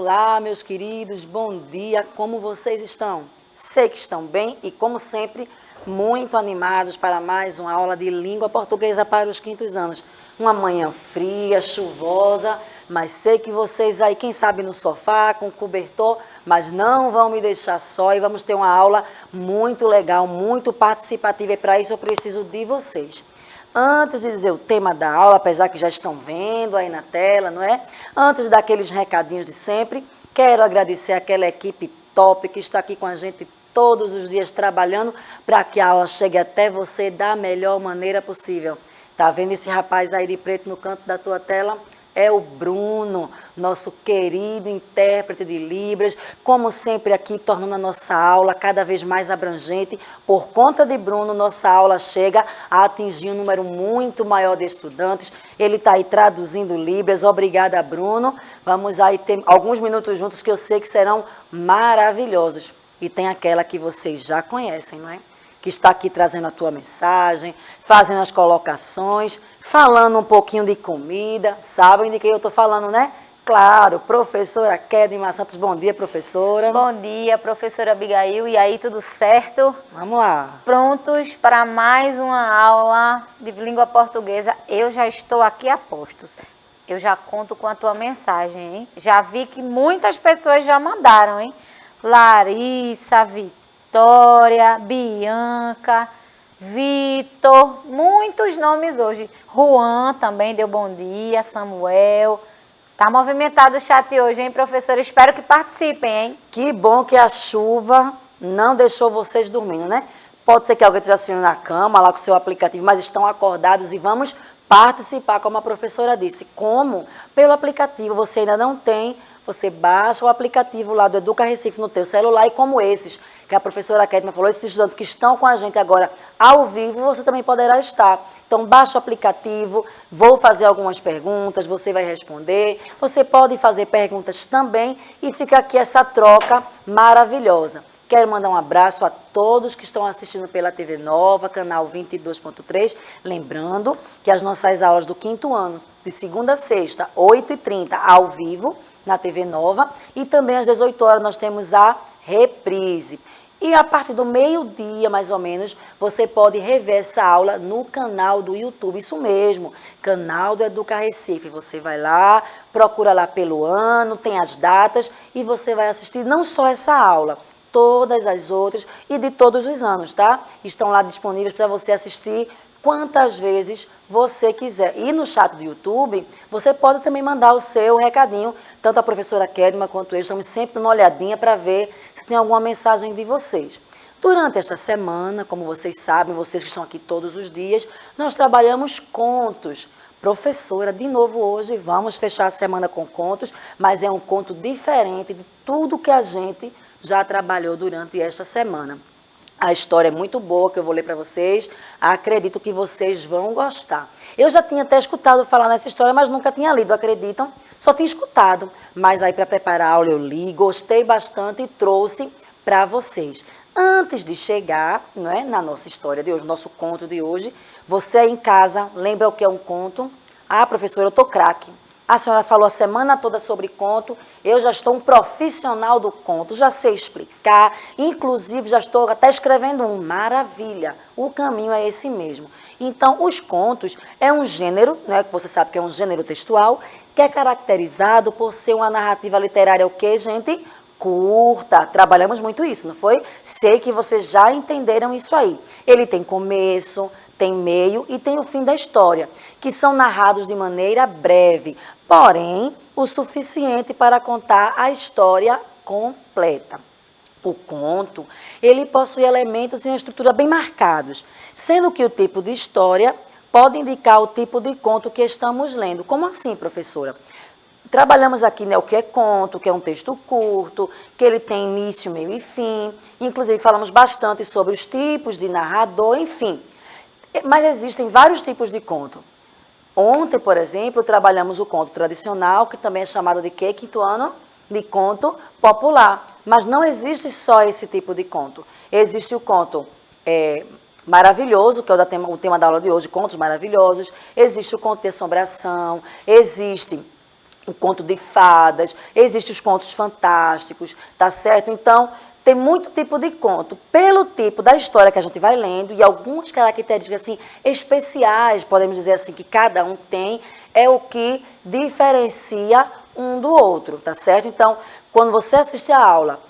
Olá, meus queridos, bom dia, como vocês estão? Sei que estão bem e, como sempre, muito animados para mais uma aula de língua portuguesa para os quintos anos. Uma manhã fria, chuvosa, mas sei que vocês aí, quem sabe no sofá, com cobertor, mas não vão me deixar só e vamos ter uma aula muito legal, muito participativa e para isso eu preciso de vocês. Antes de dizer o tema da aula, apesar que já estão vendo aí na tela, não é? Antes daqueles recadinhos de sempre, quero agradecer àquela equipe top que está aqui com a gente todos os dias trabalhando para que a aula chegue até você da melhor maneira possível. Tá vendo esse rapaz aí de preto no canto da tua tela? É o Bruno, nosso querido intérprete de Libras, como sempre aqui tornando a nossa aula cada vez mais abrangente. Por conta de Bruno, nossa aula chega a atingir um número muito maior de estudantes. Ele está aí traduzindo Libras. Obrigada, Bruno. Vamos aí ter alguns minutos juntos que eu sei que serão maravilhosos. E tem aquela que vocês já conhecem, não é? Que está aqui trazendo a tua mensagem, fazendo as colocações, falando um pouquinho de comida. Sabem de quem eu estou falando, né? Claro, professora Kedma Santos. Bom dia, professora. Bom dia, professora Abigail. E aí, tudo certo? Vamos lá. Prontos para mais uma aula de língua portuguesa? Eu já estou aqui a postos. Eu já conto com a tua mensagem, hein? Já vi que muitas pessoas já mandaram, hein? Larissa, Vitória, Bianca, Vitor, muitos nomes hoje. Juan também deu bom dia, Samuel. Tá movimentado o chat hoje, hein, professora? Espero que participem, hein? Que bom que a chuva não deixou vocês dormindo, né? Pode ser que alguém esteja assistindo na cama, lá com o seu aplicativo, mas estão acordados e vamos participar, como a professora disse. Como? Pelo aplicativo. Você ainda não tem, você baixa o aplicativo lá do Educa Recife no teu celular e como esses, que a professora Kedma falou, esses estudantes que estão com a gente agora ao vivo, você também poderá estar. Então, baixa o aplicativo, vou fazer algumas perguntas, você vai responder. Você pode fazer perguntas também e fica aqui essa troca maravilhosa. Quero mandar um abraço a todos que estão assistindo pela TV Nova, canal 22.3. Lembrando que as nossas aulas do quinto ano, de segunda a sexta, 8h30, ao vivo, na TV Nova. E também às 18 horas nós temos a reprise. E a partir do meio-dia, mais ou menos, você pode rever essa aula no canal do YouTube. Isso mesmo, canal do Educa Recife. Você vai lá, procura lá pelo ano, tem as datas e você vai assistir não só essa aula, todas as outras e de todos os anos, tá? Estão lá disponíveis para você assistir quantas vezes você quiser. E no chat do YouTube, você pode também mandar o seu recadinho, tanto a professora Kedma quanto eu, estamos sempre numa olhadinha para ver se tem alguma mensagem de vocês. Durante esta semana, como vocês sabem, vocês que estão aqui todos os dias, nós trabalhamos contos. Professora, de novo hoje, vamos fechar a semana com contos, mas é um conto diferente de tudo que a gente já trabalhou durante esta semana. A história é muito boa, que eu vou ler para vocês. Acredito que vocês vão gostar. Eu já tinha até escutado falar nessa história, mas nunca tinha lido, acreditam? Só tinha escutado. Mas aí, para preparar a aula, eu li, gostei bastante e trouxe para vocês. Antes de chegar, não é, na nossa história de hoje, nosso conto de hoje, você aí em casa, lembra o que é um conto? Ah, professora, eu tô craque. A senhora falou a semana toda sobre conto, eu já estou um profissional do conto, já sei explicar, inclusive já estou até escrevendo um. Maravilha, o caminho é esse mesmo. Então, os contos é um gênero, né, que você sabe que é um gênero textual, que é caracterizado por ser uma narrativa literária, o quê, gente? Curta. Trabalhamos muito isso, não foi? Sei que vocês já entenderam isso aí. Ele tem começo, tem meio e tem o fim da história, que são narrados de maneira breve, porém, o suficiente para contar a história completa. O conto, ele possui elementos e uma estrutura bem marcados, sendo que o tipo de história pode indicar o tipo de conto que estamos lendo. Como assim, professora? Trabalhamos aqui, né, o que é conto, que é um texto curto, que ele tem início, meio e fim. Inclusive, falamos bastante sobre os tipos de narrador, enfim. Mas existem vários tipos de conto. Ontem, por exemplo, trabalhamos o conto tradicional, que também é chamado de quê, quinto ano? De conto popular. Mas não existe só esse tipo de conto. Existe o conto maravilhoso, que é o tema da aula de hoje, contos maravilhosos. Existe o conto de assombração, existe o conto de fadas, existem os contos fantásticos, tá certo? Então, tem muito tipo de conto. Pelo tipo da história que a gente vai lendo e algumas características assim especiais, podemos dizer assim, que cada um tem, é o que diferencia um do outro, tá certo? Então, quando você assiste a aula,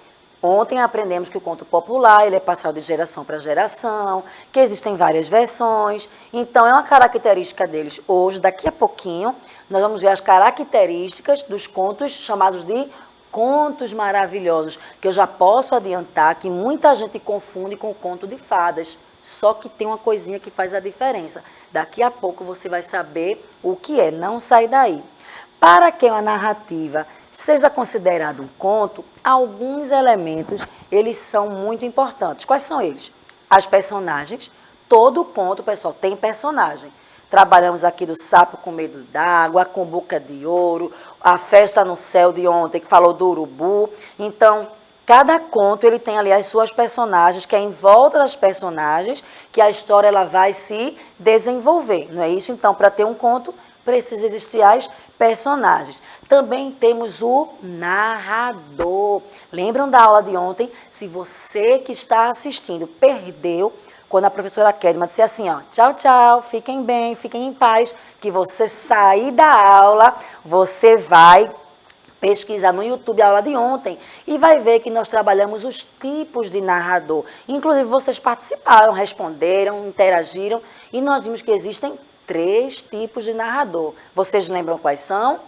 ontem aprendemos que o conto popular ele é passado de geração para geração, que existem várias versões. Então, é uma característica deles. Hoje, daqui a pouquinho, nós vamos ver as características dos contos chamados de contos maravilhosos, que eu já posso adiantar que muita gente confunde com o conto de fadas. Só que tem uma coisinha que faz a diferença. Daqui a pouco você vai saber o que é, não sai daí. Para que uma narrativa seja considerada um conto, alguns elementos, eles são muito importantes. Quais são eles? As personagens. Todo conto, pessoal, tem personagem. Trabalhamos aqui do sapo com medo d'água, com boca de ouro, a festa no céu de ontem, que falou do urubu. Então, cada conto ele tem ali as suas personagens, que é em volta das personagens que a história ela vai se desenvolver, não é isso? Então, para ter um conto, precisa existir as personagens. Também temos o narrador. Lembram da aula de ontem? Se você que está assistindo perdeu, quando a professora Kedma disse assim, ó, tchau, tchau, fiquem bem, fiquem em paz, que você sair da aula, você vai pesquisar no YouTube a aula de ontem e vai ver que nós trabalhamos os tipos de narrador. Inclusive, vocês participaram, responderam, interagiram e nós vimos que existem 3 tipos de narrador. Vocês lembram quais são?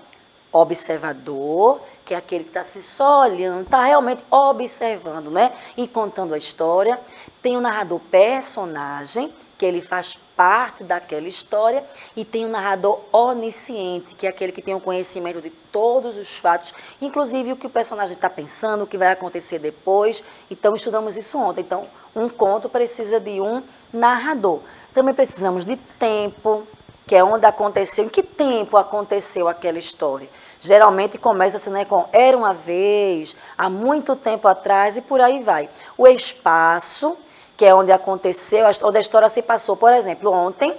Observador, que é aquele que está se só olhando, está realmente observando, né? E contando a história. Tem o narrador personagem, que ele faz parte daquela história. E tem o narrador onisciente, que é aquele que tem o conhecimento de todos os fatos, inclusive o que o personagem está pensando, o que vai acontecer depois. Então, estudamos isso ontem. Então, um conto precisa de um narrador. Também precisamos de tempo, que é onde aconteceu, em que tempo aconteceu aquela história. Geralmente começa assim, né, com era uma vez, há muito tempo atrás e por aí vai. O espaço, que é onde aconteceu, onde a história se passou. Por exemplo, ontem,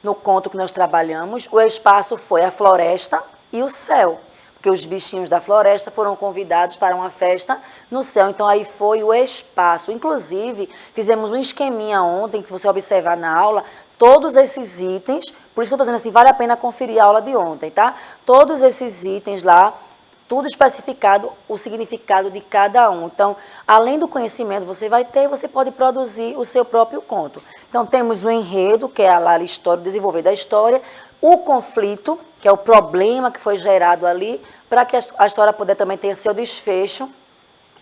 no conto que nós trabalhamos, o espaço foi a floresta e o céu. Porque os bichinhos da floresta foram convidados para uma festa no céu. Então, aí foi o espaço. Inclusive, fizemos um esqueminha ontem, que se você observar na aula, todos esses itens, por isso que eu estou dizendo assim, vale a pena conferir a aula de ontem, tá? Todos esses itens lá, tudo especificado, o significado de cada um. Então, além do conhecimento você vai ter, você pode produzir o seu próprio conto. Então, temos o enredo, que é a história, o desenvolver da história, o conflito, que é o problema que foi gerado ali, para que a história puder também ter seu desfecho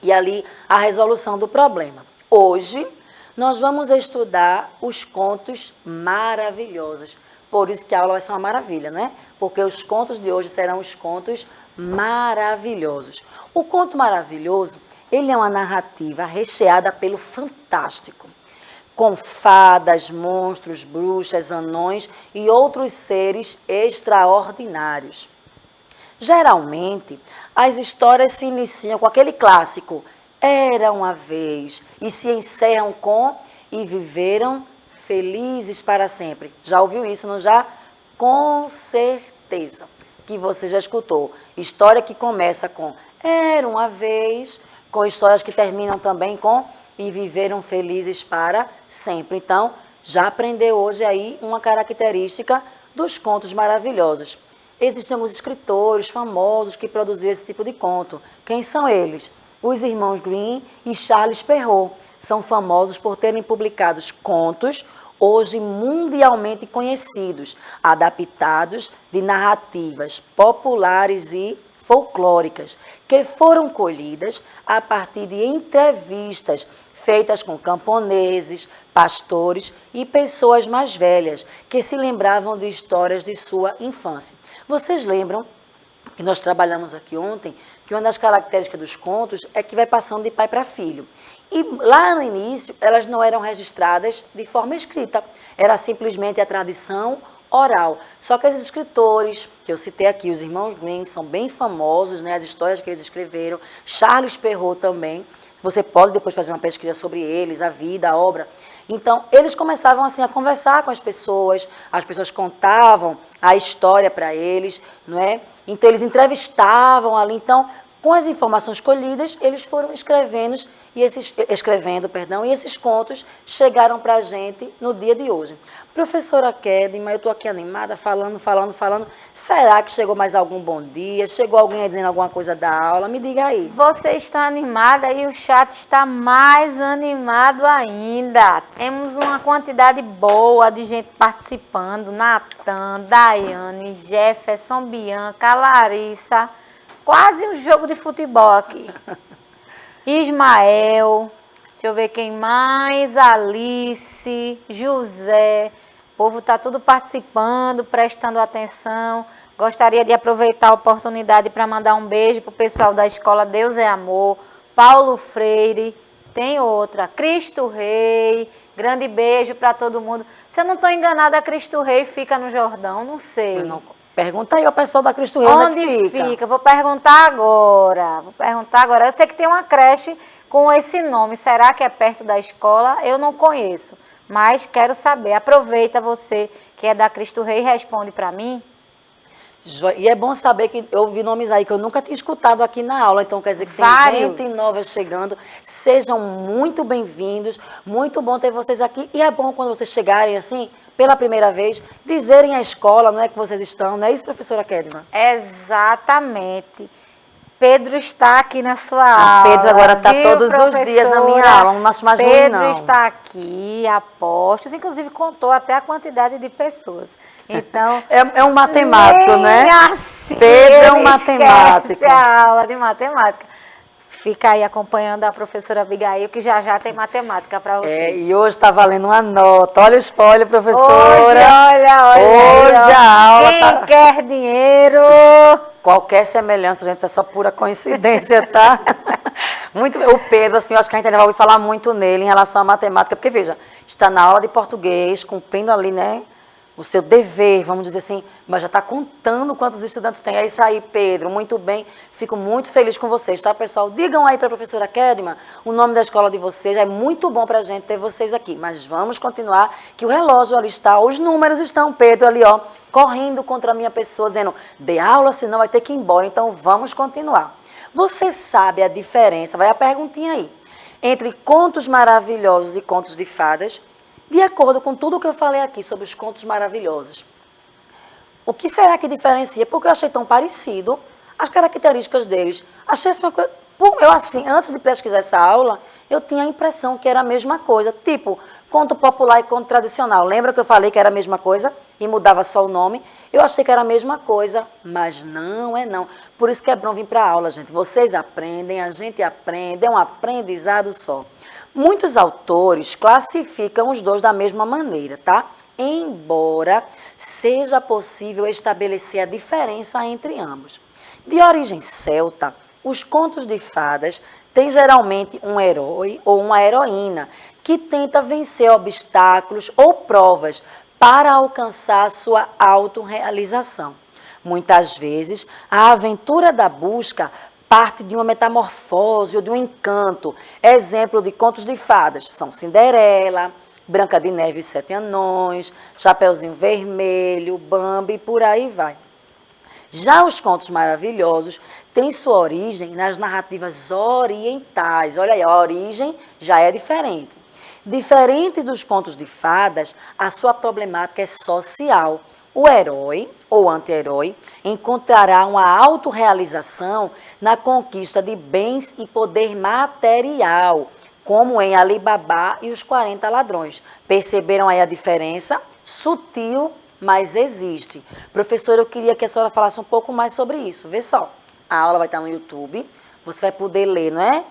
e ali a resolução do problema. Hoje, nós vamos estudar os contos maravilhosos. Por isso que a aula vai ser uma maravilha, né? Porque os contos de hoje serão os contos maravilhosos. O conto maravilhoso, ele é uma narrativa recheada pelo fantástico, com fadas, monstros, bruxas, anões e outros seres extraordinários. Geralmente, as histórias se iniciam com aquele clássico, era uma vez, e se encerram com e viveram felizes para sempre. Já ouviu isso, não já? Com certeza que você já escutou. História que começa com era uma vez, com histórias que terminam também com e viveram felizes para sempre. Então, já aprendeu hoje aí uma característica dos contos maravilhosos. Existem alguns escritores famosos que produziram esse tipo de conto. Quem são eles? Os irmãos Grimm e Charles Perrault. São famosos por terem publicado contos hoje mundialmente conhecidos, adaptados de narrativas populares e folclóricas, que foram colhidas a partir de entrevistas feitas com camponeses, pastores e pessoas mais velhas, que se lembravam de histórias de sua infância. Vocês lembram que nós trabalhamos aqui ontem, que uma das características dos contos é que vai passando de pai para filho. E lá no início, elas não eram registradas de forma escrita, era simplesmente a tradição oral. Só que esses escritores, que eu citei aqui, os irmãos Grimm, são bem famosos, né, as histórias que eles escreveram, Charles Perrault também, você pode depois fazer uma pesquisa sobre eles, a vida, a obra. Então, eles começavam assim a conversar com as pessoas contavam a história para eles, não é? Então, eles entrevistavam ali. Então, com as informações colhidas, eles foram escrevendo, e esses contos chegaram para a gente no dia de hoje. Professora Kedma, eu estou aqui animada, falando. Será que chegou mais algum bom dia? Chegou alguém aí dizendo alguma coisa da aula? Me diga aí. Você está animada e o chat está mais animado ainda. Temos uma quantidade boa de gente participando. Natan, Daiane, Jefferson, Bianca, Larissa. Quase um jogo de futebol aqui. Ismael, deixa eu ver quem mais, Alice, José, o povo está tudo participando, prestando atenção. Gostaria de aproveitar a oportunidade para mandar um beijo para o pessoal da Escola Deus é Amor, Paulo Freire, tem outra, Cristo Rei, grande beijo para todo mundo. Se eu não estou enganada, a Cristo Rei fica no Jordão, não sei. Pergunta aí ao pessoal da Cristo Rei onde fica. Vou perguntar agora. Eu sei que tem uma creche com esse nome. Será que é perto da escola? Eu não conheço, mas quero saber. Aproveita você que é da Cristo Rei e responde para mim. E é bom saber que eu vi nomes aí que eu nunca tinha escutado aqui na aula, então quer dizer que tem gente nova chegando. Sejam muito bem-vindos, muito bom ter vocês aqui. E é bom quando vocês chegarem assim, pela primeira vez, dizerem à escola, não é que vocês estão, não é isso, professora Kedma? Exatamente. Pedro está aqui na sua aula. Pedro agora está todos os dias na minha aula, não acho mais ruim, não. Pedro está aqui, apostos, inclusive contou até a quantidade de pessoas. Então, é um matemático, né? Assim, Pedro é um matemático. A aula de matemática. Fica aí acompanhando a professora Abigail, que já tem matemática para vocês. E hoje está valendo uma nota. Olha o spoiler, professora. Olha. Hoje a aula Quem quer dinheiro? Qualquer semelhança, gente, isso é só pura coincidência, tá? O Pedro, assim, eu acho que a gente ainda vai ouvir falar muito nele em relação à matemática, porque, veja, está na aula de português, cumprindo ali, né, o seu dever, vamos dizer assim, mas já está contando quantos estudantes tem. É isso aí, Pedro, muito bem, fico muito feliz com vocês, tá, pessoal? Digam aí para a professora Kedma o nome da escola de vocês, é muito bom para a gente ter vocês aqui, mas vamos continuar, que o relógio ali está, os números estão, Pedro ali, ó, correndo contra a minha pessoa, dizendo, dê aula, senão vai ter que ir embora, então vamos continuar. Você sabe a diferença, vai a perguntinha aí, entre contos maravilhosos e contos de fadas? De acordo com tudo que eu falei aqui sobre os contos maravilhosos, o que será que diferencia? Porque eu achei tão parecido as características deles. Achei assim uma coisa... Eu achei, antes de pesquisar essa aula, eu tinha a impressão que era a mesma coisa. Tipo, conto popular e conto tradicional. Lembra que eu falei que era a mesma coisa e mudava só o nome? Eu achei que era a mesma coisa, mas não é não. Por isso que é bom vir para a aula, gente. Vocês aprendem, a gente aprende, é um aprendizado só. Muitos autores classificam os dois da mesma maneira, tá? Embora seja possível estabelecer a diferença entre ambos. De origem celta, os contos de fadas têm geralmente um herói ou uma heroína que tenta vencer obstáculos ou provas para alcançar sua autorrealização. Muitas vezes, a aventura da busca parte de uma metamorfose ou de um encanto. Exemplo de contos de fadas são Cinderela, Branca de Neve e Sete Anões, Chapeuzinho Vermelho, Bambi e por aí vai. Já os contos maravilhosos têm sua origem nas narrativas orientais. Olha aí, a origem já é diferente. Diferente dos contos de fadas, a sua problemática é social. O herói ou anti-herói encontrará uma autorrealização na conquista de bens e poder material, como em Ali Babá e os 40 Ladrões. Perceberam aí a diferença? Sutil, mas existe. Professora, eu queria que a senhora falasse um pouco mais sobre isso. Vê só, a aula vai estar no YouTube, você vai poder ler, não é?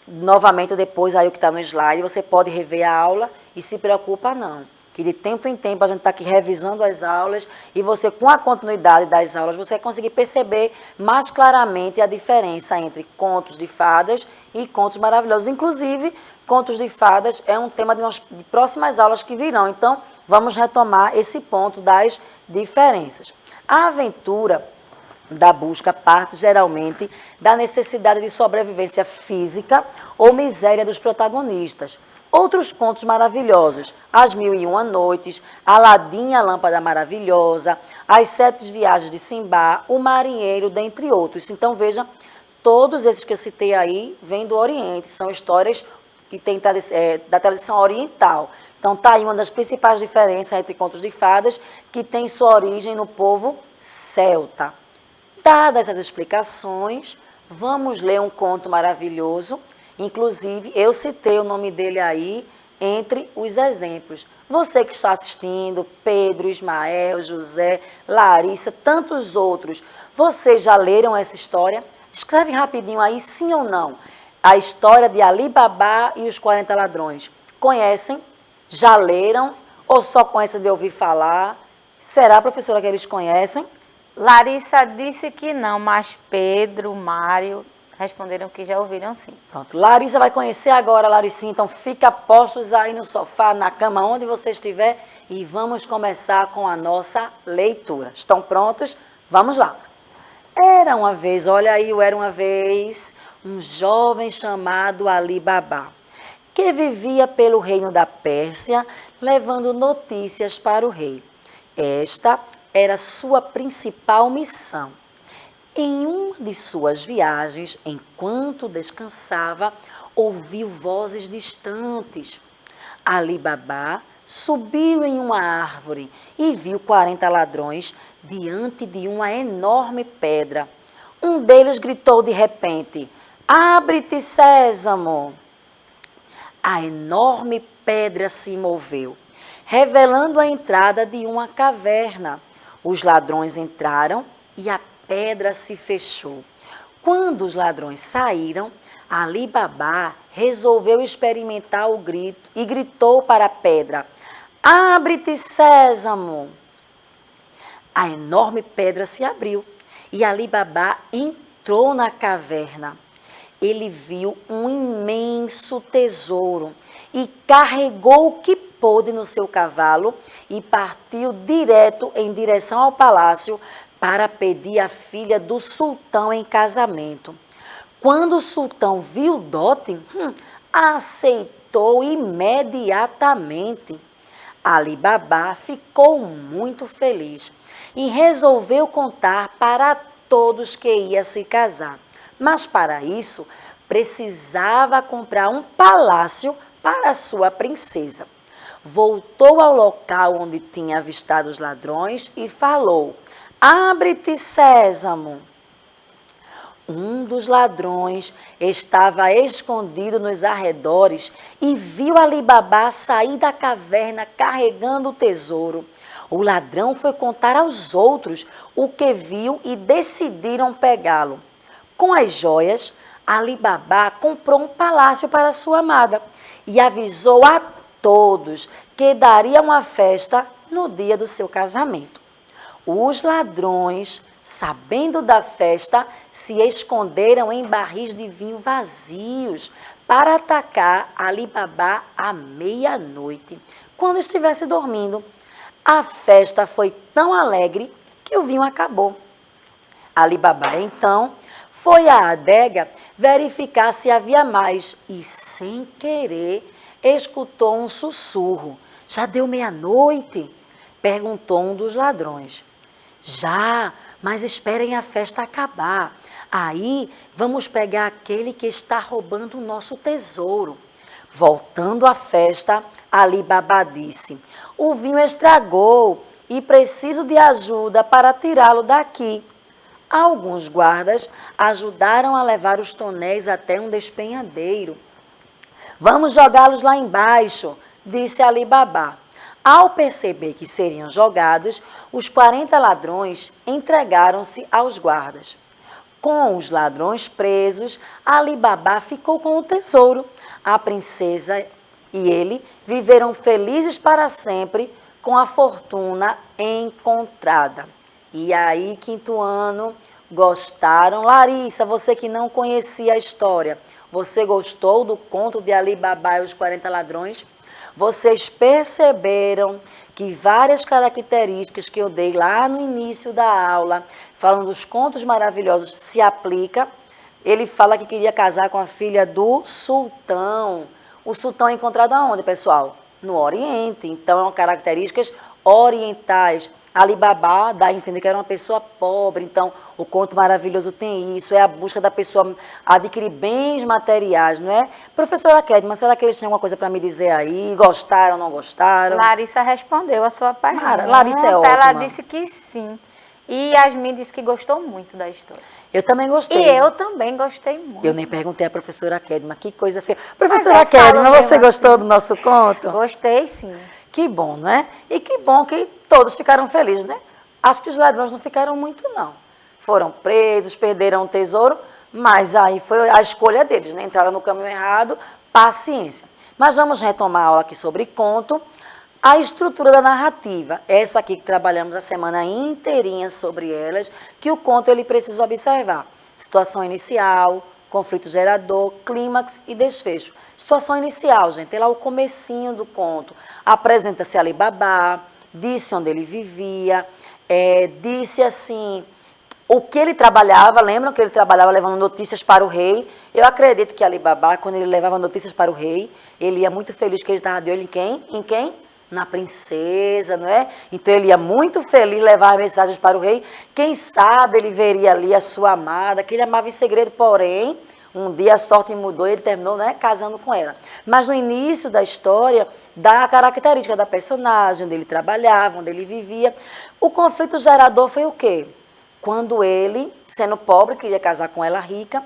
Novamente depois aí o que está no slide, você pode rever a aula e se preocupa não. Que de tempo em tempo a gente está aqui revisando as aulas e você, com a continuidade das aulas, você vai conseguir perceber mais claramente a diferença entre contos de fadas e contos maravilhosos. Inclusive, contos de fadas é um tema de próximas aulas que virão. Então, vamos retomar esse ponto das diferenças. A aventura da busca parte geralmente da necessidade de sobrevivência física ou miséria dos protagonistas. Outros contos maravilhosos, As Mil e Uma Noites, Aladim, a Lâmpada Maravilhosa, As Sete Viagens de Simbá, O Marinheiro, dentre outros. Então, veja, todos esses que eu citei aí vêm do Oriente, são histórias que têm da tradição oriental. Então, está aí uma das principais diferenças entre contos de fadas, que tem sua origem no povo celta. Dadas essas explicações, vamos ler um conto maravilhoso. Inclusive, eu citei o nome dele aí entre os exemplos. Você que está assistindo, Pedro, Ismael, José, Larissa, tantos outros, vocês já leram essa história? Escreve rapidinho aí, sim ou não. A história de Ali Babá e os 40 ladrões. Conhecem? Já leram? Ou só conhecem de ouvir falar? Será, professora, que eles conhecem? Larissa disse que não, mas Pedro, Mário responderam que já ouviram sim. Pronto, Larissa vai conhecer agora, Larissinha, então fica postos aí no sofá, na cama, onde você estiver, e vamos começar com a nossa leitura. Estão prontos? Vamos lá. Era uma vez, olha aí, era uma vez, um jovem chamado Ali Babá, que vivia pelo reino da Pérsia, levando notícias para o rei. Esta era sua principal missão. Em uma de suas viagens, enquanto descansava, ouviu vozes distantes. Ali Babá subiu em uma árvore e viu 40 ladrões diante de uma enorme pedra. Um deles gritou de repente: "Abre-te, Sésamo!" A enorme pedra se moveu, revelando a entrada de uma caverna. Os ladrões entraram e a pedra se fechou. Quando os ladrões saíram, Ali Babá resolveu experimentar o grito e gritou para a pedra: "Abre-te, Sésamo!" A enorme pedra se abriu e Ali Babá entrou na caverna. Ele viu um imenso tesouro e carregou o que pôde no seu cavalo e partiu direto em direção ao palácio para pedir a filha do sultão em casamento. Quando o sultão viu o dote, aceitou imediatamente. Ali Babá ficou muito feliz e resolveu contar para todos que ia se casar. Mas para isso, precisava comprar um palácio para sua princesa. Voltou ao local onde tinha avistado os ladrões e falou: "Abre-te, Sésamo!" Um dos ladrões estava escondido nos arredores e viu Ali Babá sair da caverna carregando o tesouro. O ladrão foi contar aos outros o que viu e decidiram pegá-lo. Com as joias, Ali Babá comprou um palácio para sua amada e avisou a todos que daria uma festa no dia do seu casamento. Os ladrões, sabendo da festa, se esconderam em barris de vinho vazios para atacar Ali Babá à meia-noite, quando estivesse dormindo. A festa foi tão alegre que o vinho acabou. Ali Babá, então, foi à adega verificar se havia mais e, sem querer, escutou um sussurro. "Já deu meia-noite?" perguntou um dos ladrões. "Já, mas esperem a festa acabar. Aí vamos pegar aquele que está roubando o nosso tesouro." Voltando à festa, Ali Babá disse: "O vinho estragou e preciso de ajuda para tirá-lo daqui." Alguns guardas ajudaram a levar os tonéis até um despenhadeiro. "Vamos jogá-los lá embaixo", disse Ali Babá. Ao perceber que seriam jogados, os 40 ladrões entregaram-se aos guardas. Com os ladrões presos, Ali Babá ficou com o tesouro. A princesa e ele viveram felizes para sempre com a fortuna encontrada. E aí, quinto ano, gostaram? Larissa, você que não conhecia a história, você gostou do conto de Ali Babá e os 40 ladrões? Vocês perceberam que várias características que eu dei lá no início da aula, falando dos contos maravilhosos, se aplicam? Ele fala que queria casar com a filha do sultão. O sultão é encontrado aonde, pessoal? No Oriente. Então, são características orientais. Ali Baba dá a entender que era uma pessoa pobre. Então, o Conto Maravilhoso tem isso. É a busca da pessoa adquirir bens materiais, não é? Professora Kedma, será que eles tinham alguma coisa para me dizer aí? Gostaram, não gostaram? Larissa respondeu a sua pergunta. Larissa é ótima. Ela disse que sim. E Yasmin disse que gostou muito da história. Eu também gostei. E eu também gostei muito. Eu nem perguntei à professora Kedma, que coisa feia. Professora Kedma, você gostou do nosso conto? Gostei, sim. Que bom, né? E que bom que todos ficaram felizes, né? Acho que os ladrões não ficaram muito, não. Foram presos, perderam o tesouro, mas aí foi a escolha deles, né? Entraram no caminho errado, paciência. Mas vamos retomar a aula aqui sobre conto. A estrutura da narrativa, essa aqui que trabalhamos a semana inteirinha sobre elas, que o conto ele precisa observar. Situação inicial, conflito gerador, clímax e desfecho. Situação inicial, gente, é lá o comecinho do conto. Apresenta-se Ali Baba, disse onde ele vivia, disse assim, o que ele trabalhava, lembram que ele trabalhava levando notícias para o rei? Eu acredito que Ali Baba, quando ele levava notícias para o rei, ele ia muito feliz que ele estava de olho em quem? Em quem? Na princesa, não é? Então ele ia muito feliz levar mensagens para o rei. Quem sabe ele veria ali a sua amada, que ele amava em segredo, porém, um dia a sorte mudou e ele terminou, né, casando com ela. Mas no início da história, dá a característica da personagem, onde ele trabalhava, onde ele vivia. O conflito gerador foi o quê? Quando ele, sendo pobre, queria casar com ela rica,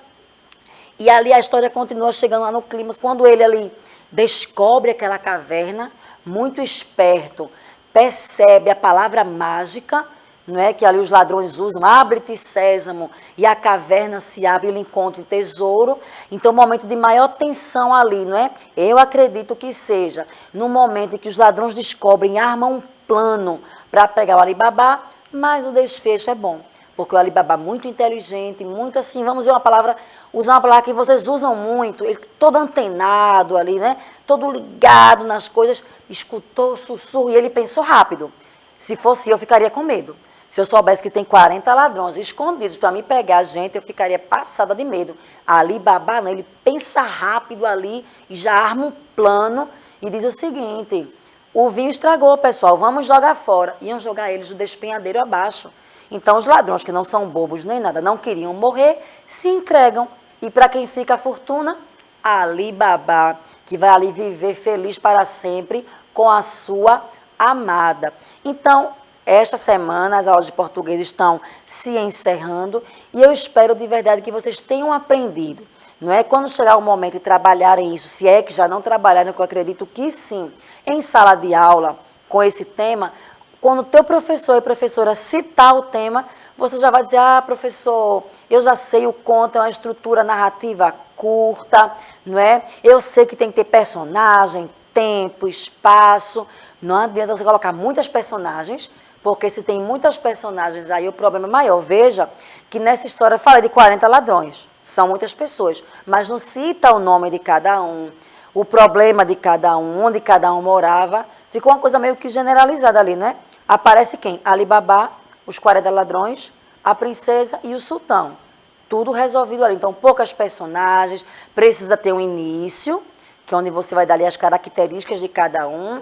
e ali a história continua chegando lá no clímax, quando ele ali descobre aquela caverna, muito esperto, percebe a palavra mágica, não é, que ali os ladrões usam, abre-te sésamo, e a caverna se abre, ele encontra o tesouro. Então, momento de maior tensão ali, não é? Eu acredito que seja no momento em que os ladrões descobrem, armam um plano para pegar o Ali Baba, mas o desfecho é bom. Porque o Ali Baba é muito inteligente, muito assim, vamos usar uma palavra que vocês usam muito, ele todo antenado ali, né? Todo ligado nas coisas, escutou o sussurro e ele pensou rápido. Se fosse eu ficaria com medo. Se eu soubesse que tem 40 ladrões escondidos para me pegar a gente, eu ficaria passada de medo. Ali Baba não, ele pensa rápido ali e já arma um plano e diz o seguinte, o vinho estragou, pessoal, vamos jogar fora. Iam jogar eles do despenhadeiro abaixo. Então, os ladrões, que não são bobos nem nada, não queriam morrer, se entregam. E para quem fica a fortuna? Ali Baba, que vai ali viver feliz para sempre com a sua amada. Então, esta semana, as aulas de português estão se encerrando e eu espero de verdade que vocês tenham aprendido. Não é quando chegar o momento de trabalharem isso, se é que já não trabalharam, que eu acredito que sim, em sala de aula com esse tema. Quando o teu professor e professora citar o tema, você já vai dizer, professor, eu já sei, o conto é uma estrutura narrativa curta, não é? Eu sei que tem que ter personagem, tempo, espaço. Não adianta você colocar muitas personagens, porque se tem muitas personagens aí, o problema é maior. Veja que nessa história eu falei de 40 ladrões, são muitas pessoas, mas não cita o nome de cada um, o problema de cada um, onde cada um morava. Ficou uma coisa meio que generalizada ali, né? Aparece quem? Ali Baba, os 40 ladrões, a princesa e o sultão. Tudo resolvido ali. Então, poucas personagens, precisa ter um início, que é onde você vai dar ali as características de cada um,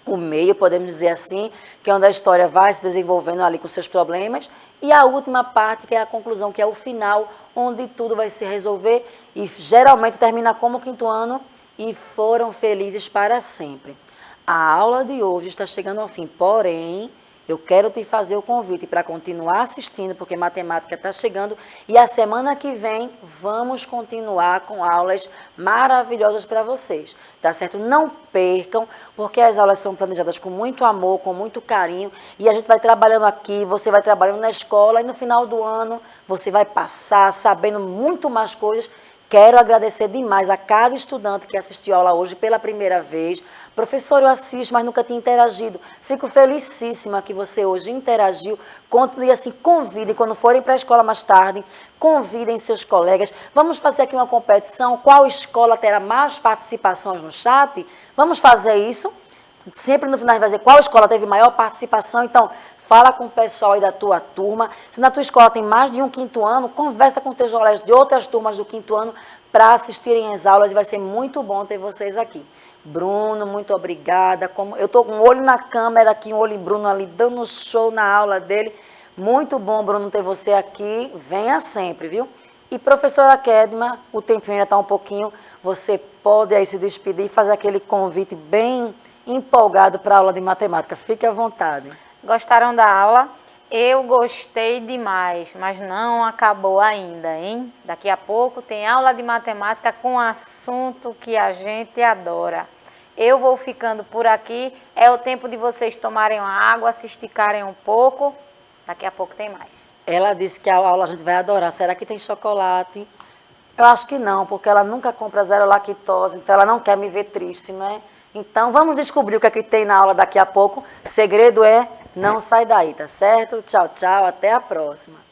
o meio, podemos dizer assim, que é onde a história vai se desenvolvendo ali com seus problemas, e a última parte, que é a conclusão, que é o final, onde tudo vai se resolver, e geralmente termina como o quinto ano, e foram felizes para sempre. A aula de hoje está chegando ao fim, porém, eu quero te fazer o convite para continuar assistindo, porque matemática está chegando, e a semana que vem vamos continuar com aulas maravilhosas para vocês, tá certo? Não percam, porque as aulas são planejadas com muito amor, com muito carinho, e a gente vai trabalhando aqui, você vai trabalhando na escola, e no final do ano você vai passar sabendo muito mais coisas. Quero agradecer demais a cada estudante que assistiu a aula hoje pela primeira vez. Professor, eu assisto, mas nunca tinha interagido. Fico felicíssima que você hoje interagiu. Continue assim, convidem, quando forem para a escola mais tarde, convidem seus colegas. Vamos fazer aqui uma competição. Qual escola terá mais participações no chat? Vamos fazer isso. Sempre no final a gente vai dizer qual escola teve maior participação. Então, fala com o pessoal aí da tua turma. Se na tua escola tem mais de um quinto ano, conversa com teus colegas de outras turmas do quinto ano para assistirem às aulas e vai ser muito bom ter vocês aqui. Bruno, muito obrigada. Eu estou com um olho na câmera aqui, um olho em Bruno ali, dando show na aula dele. Muito bom, Bruno, ter você aqui. Venha sempre, viu? E professora Kedma, o tempinho ainda está um pouquinho, você pode aí se despedir e fazer aquele convite bem empolgado para a aula de matemática. Fique à vontade. Gostaram da aula? Eu gostei demais, mas não acabou ainda, hein? Daqui a pouco tem aula de matemática com um assunto que a gente adora. Eu vou ficando por aqui, é o tempo de vocês tomarem uma água, se esticarem um pouco, daqui a pouco tem mais. Ela disse que a aula a gente vai adorar. Será que tem chocolate? Eu acho que não, porque ela nunca compra zero lactose, então ela não quer me ver triste, não é? Então vamos descobrir o que é que tem na aula daqui a pouco. O segredo é não sai daí, tá certo? Tchau, tchau, até a próxima.